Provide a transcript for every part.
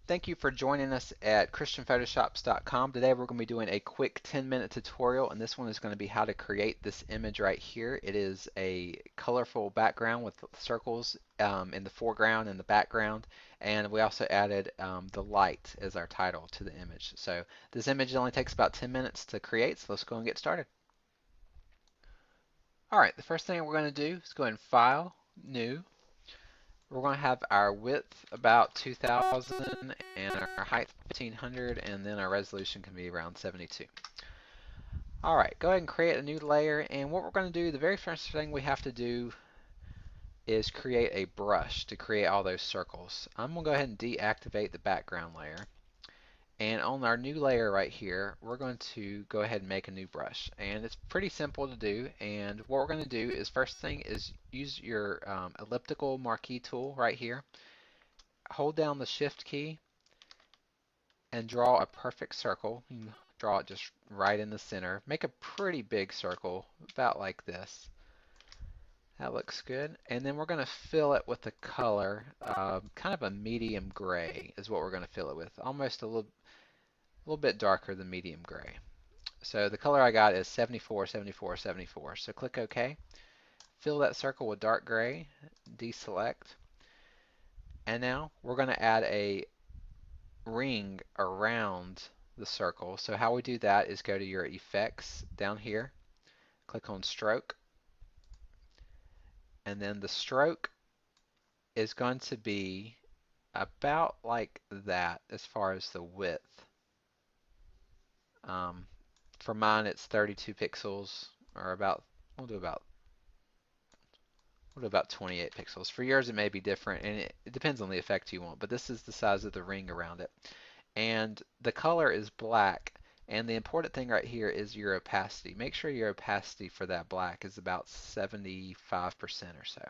Thank you for joining us at christianphotoshops.com. Today we're going to be doing a quick 10-minute tutorial, and this one is going to be how to create this image right here. It is a colorful background with circles in the foreground and the background, and we also added the light as our title to the image. So this image only takes about 10 minutes to create, so let's go and get started. Alright, the first thing we're going to do is go ahead and File, New. We're going to have our width about 2000 and our height 1500, and then our resolution can be around 72. Alright, go ahead and create a new layer, and what we're going to do, the very first thing we have to do is create a brush to create all those circles. I'm going to go ahead and deactivate the background layer. And on our new layer right here, we're going to go ahead and make a new brush. And it's pretty simple to do. And what we're going to do is first thing is use your elliptical marquee tool right here. Hold down the shift key and draw a perfect circle. You can draw it just right in the center. Make a pretty big circle, about like this. That looks good. And then we're going to fill it with a color, kind of a medium gray is what we're going to fill it with. Almost a little bit darker than medium gray. So the color I got is 74, 74, 74. So click OK. Fill that circle with dark gray, deselect. And now we're going to add a ring around the circle. So how we do that is go to your effects down here, click on stroke, and then the stroke is going to be about like that as far as the width. For mine it's 32 pixels, or about, we'll do about 28 pixels. For yours it may be different, and it depends on the effect you want, but this is the size of the ring around it. And the color is black, and the important thing right here is your opacity. Make sure your opacity for that black is about 75% or so.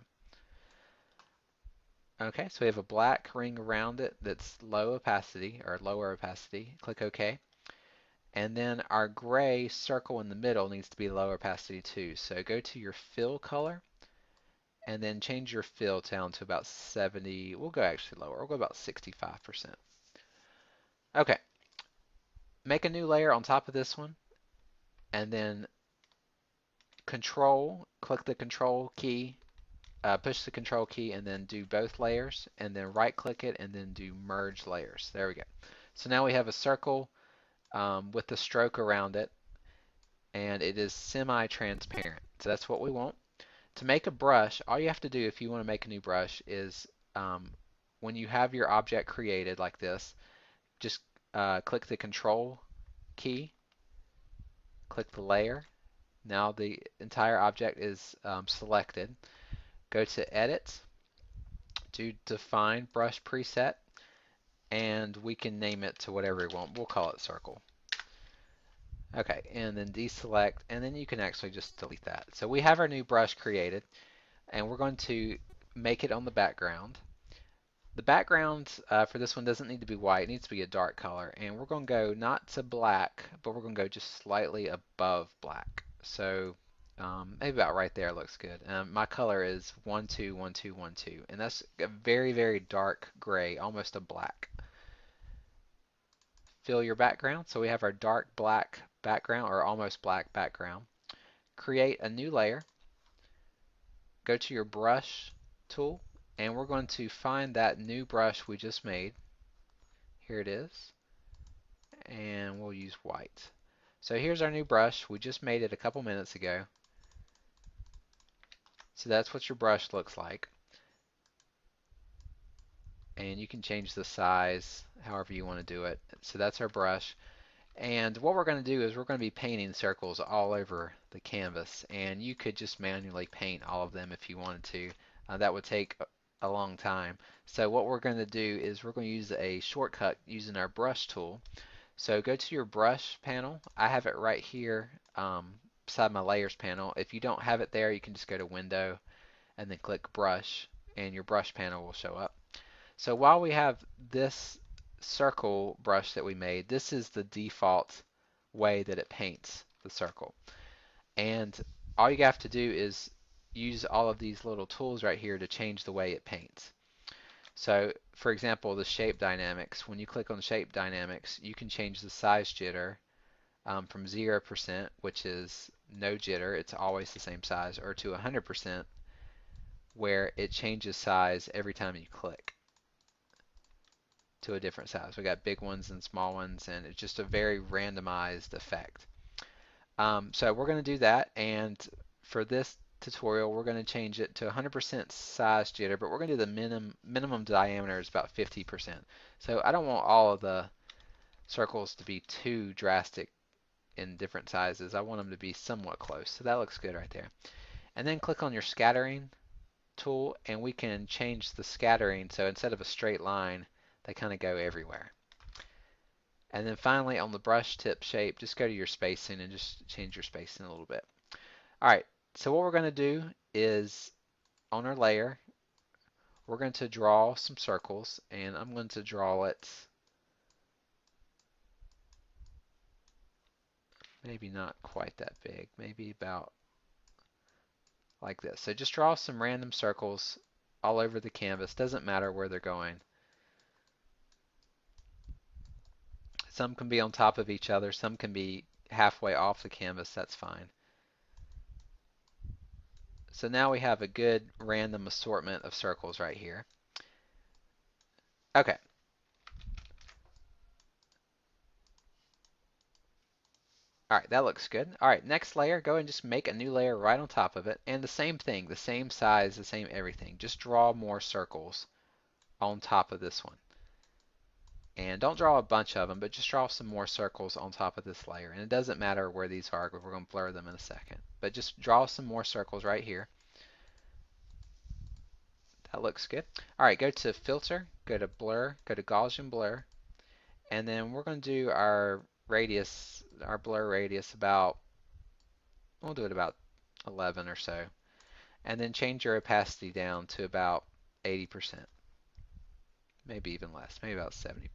Okay, so we have a black ring around it that's low opacity, or lower opacity. Click OK. And then our gray circle in the middle needs to be lower opacity too. So go to your fill color, and then change your fill down to about 70. We'll go actually lower. We'll go about 65%. Okay, make a new layer on top of this one, and then click the control key, push the control key, and then do both layers, and then right click it, and then do merge layers. There we go. So now we have a circle with the stroke around it, and it is semi-transparent. So that's what we want. To make a brush, all you have to do if you want to make a new brush is when you have your object created like this, just click the control key, click the layer. Now the entire object is selected. Go to Edit, to Define Brush Preset, and we can name it to whatever we want. We'll call it Circle. Okay, and then deselect, and then you can actually just delete that. So we have our new brush created, and we're going to make it on the background. The background for this one doesn't need to be white, it needs to be a dark color, and we're going to go not to black, but we're going to go just slightly above black. So maybe about right there looks good. My color is 121212, and that's a very, very dark gray, almost a black. Fill your background, so we have our dark black background, or almost black background. Create a new layer, go to your brush tool, and we're going to find that new brush we just made. Here it is, and we'll use white. So here's our new brush. We just made it a couple minutes ago. So that's what your brush looks like. And you can change the size however you want to do it. So that's our brush. And what we're going to do is we're going to be painting circles all over the canvas. And you could just manually paint all of them if you wanted to. That would take a long time. So what we're going to do is we're going to use a shortcut using our brush tool. So go to your brush panel. I have it right here beside my layers panel. If you don't have it there, you can just go to Window and then click Brush, and your brush panel will show up. So while we have this circle brush that we made, this is the default way that it paints the circle. And all you have to do is use all of these little tools right here to change the way it paints. So for example, the shape dynamics, when you click on shape dynamics, you can change the size jitter from 0%, which is no jitter, it's always the same size, or to 100%, where it changes size every time you click to a different size. We got big ones and small ones, and it's just a very randomized effect. So we're going to do that, and for this tutorial, we're going to change it to 100% size jitter, but we're going to do the minimum diameter is about 50%. So I don't want all of the circles to be too drastic in different sizes. I want them to be somewhat close. So that looks good right there. And then click on your scattering tool, and we can change the scattering so instead of a straight line, they kind of go everywhere. And then finally on the brush tip shape, just go to your spacing and just change your spacing a little bit. Alright, so what we're going to do is on our layer, we're going to draw some circles, and I'm going to draw it maybe not quite that big, maybe about like this. So just draw some random circles all over the canvas, doesn't matter where they're going. Some can be on top of each other, some can be halfway off the canvas, that's fine. So now we have a good random assortment of circles right here. Okay. Alright, that looks good. Alright, next layer, go and just make a new layer right on top of it. And the same thing, the same size, the same everything. Just draw more circles on top of this one. And don't draw a bunch of them, but just draw some more circles on top of this layer. And it doesn't matter where these are, but we're going to blur them in a second. But just draw some more circles right here. That looks good. Alright, go to Filter, go to Blur, go to Gaussian Blur, and then we're going to do our radius, our blur radius about, we'll do it about 11 or so. And then change your opacity down to about 80%. Maybe even less, maybe about 70%.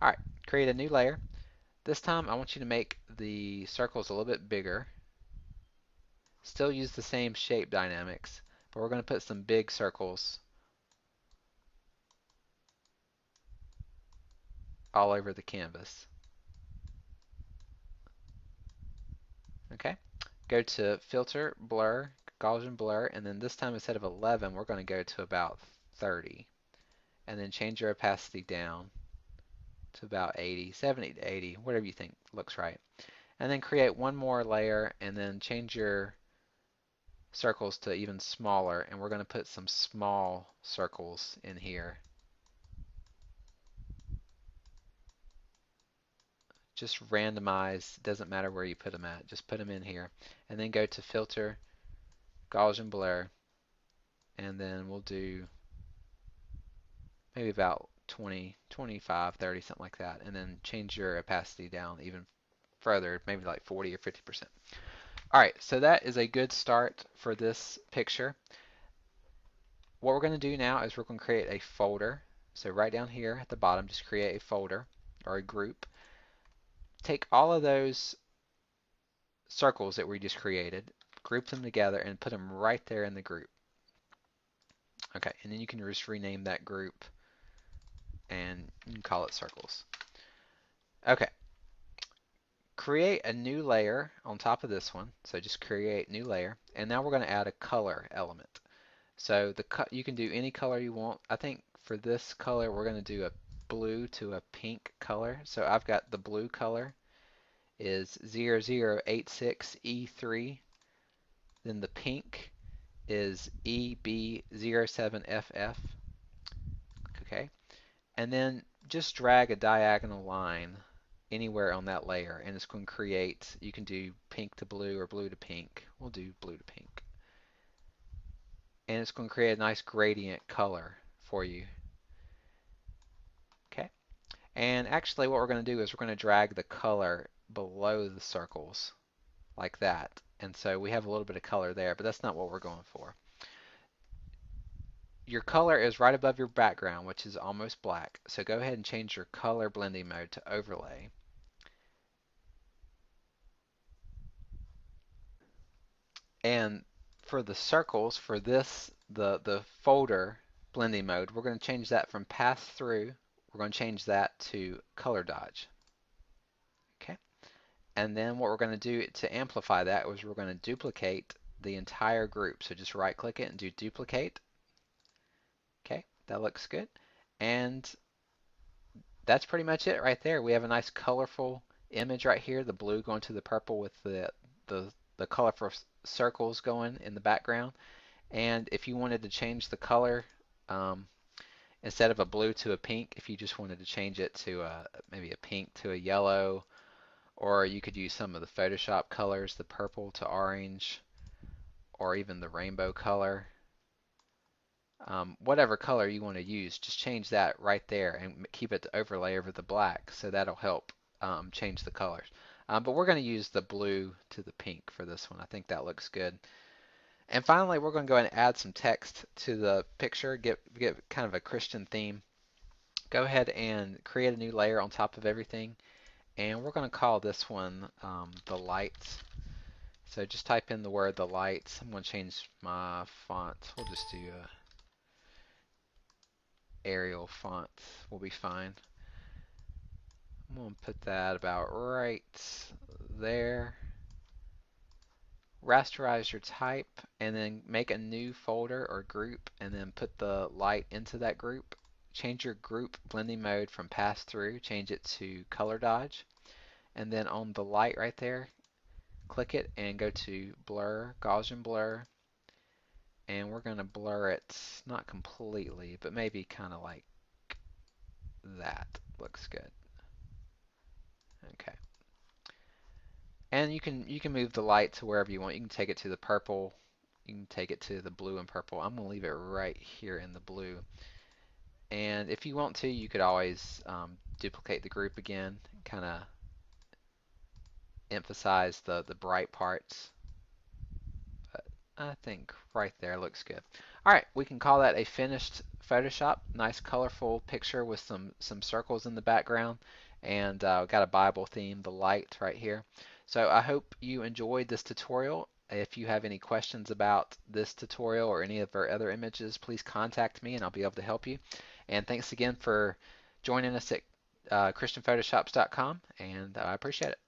Alright, create a new layer. This time I want you to make the circles a little bit bigger. Still use the same shape dynamics, but we're going to put some big circles all over the canvas. Okay, go to Filter, Blur, Gaussian Blur, and then this time instead of 11, we're going to go to about 30. And then change your opacity down to about 80, 70 to 80, whatever you think looks right. And then create one more layer and then change your circles to even smaller, and we're going to put some small circles in here. Just randomize, doesn't matter where you put them at, just put them in here. And then go to Filter, Gaussian Blur, and then we'll do maybe about 20, 25, 30, something like that. And then change your opacity down even further, maybe like 40 or 50%. Alright, so that is a good start for this picture. What we're going to do now is we're going to create a folder. So right down here at the bottom, just create a folder or a group. Take all of those circles that we just created, group them together, and put them right there in the group. Okay, and then you can just rename that group and you can call it circles. Okay, create a new layer on top of this one. So just create new layer, and now we're going to add a color element. So you can do any color you want. I think for this color we're going to do a blue to a pink color. So I've got the blue color is 0086E3. Then the pink is EB07FF. Okay. And then just drag a diagonal line anywhere on that layer and it's going to create, you can do pink to blue or blue to pink. We'll do blue to pink. And it's going to create a nice gradient color for you. Okay. And actually what we're going to do is we're going to drag the color below the circles like that. And so we have a little bit of color there, but that's not what we're going for. Your color is right above your background, which is almost black. So go ahead and change your color blending mode to overlay. And for the circles, for this, the folder blending mode. We're going to change that from pass through. We're going to change that to color dodge. Okay. And then what we're going to do to amplify that is we're going to duplicate the entire group. So just right click it and do duplicate. Okay, that looks good. And that's pretty much it right there. We have a nice colorful image right here, the blue going to the purple with the, the colorful circles going in the background. And if you wanted to change the color, um, instead of a blue to a pink, if you just wanted to change it to maybe a pink to a yellow, or you could use some of the Photoshop colors, the purple to orange, or even the rainbow color. Whatever color you want to use, just change that right there and keep it to overlay over the black, so that'll help change the colors. But we're going to use the blue to the pink for this one. I think that looks good. And finally, we're going to go ahead and add some text to the picture, get kind of a Christian theme. Go ahead and create a new layer on top of everything, and we're going to call this one the lights. So just type in the word the lights. I'm going to change my font. We'll just do Arial font. Will be fine. I'm going to put that about right there. Rasterize your type and then make a new folder or group and then put the light into that group. Change your group blending mode from pass through, change it to color dodge, and then on the light right there, click it and go to blur, Gaussian blur, and we're going to blur it not completely, but maybe kind of like that. Looks good. Okay. And you can move the light to wherever you want. You can take it to the purple. You can take it to the blue and purple. I'm going to leave it right here in the blue. And if you want to, you could always duplicate the group again, kind of emphasize the bright parts. But I think right there looks good. All right, we can call that a finished Photoshop. Nice colorful picture with some circles in the background, and got a Bible theme, the light right here. So I hope you enjoyed this tutorial. If you have any questions about this tutorial or any of our other images, please contact me and I'll be able to help you. And thanks again for joining us at ChristianPhotoshops.com, and I appreciate it.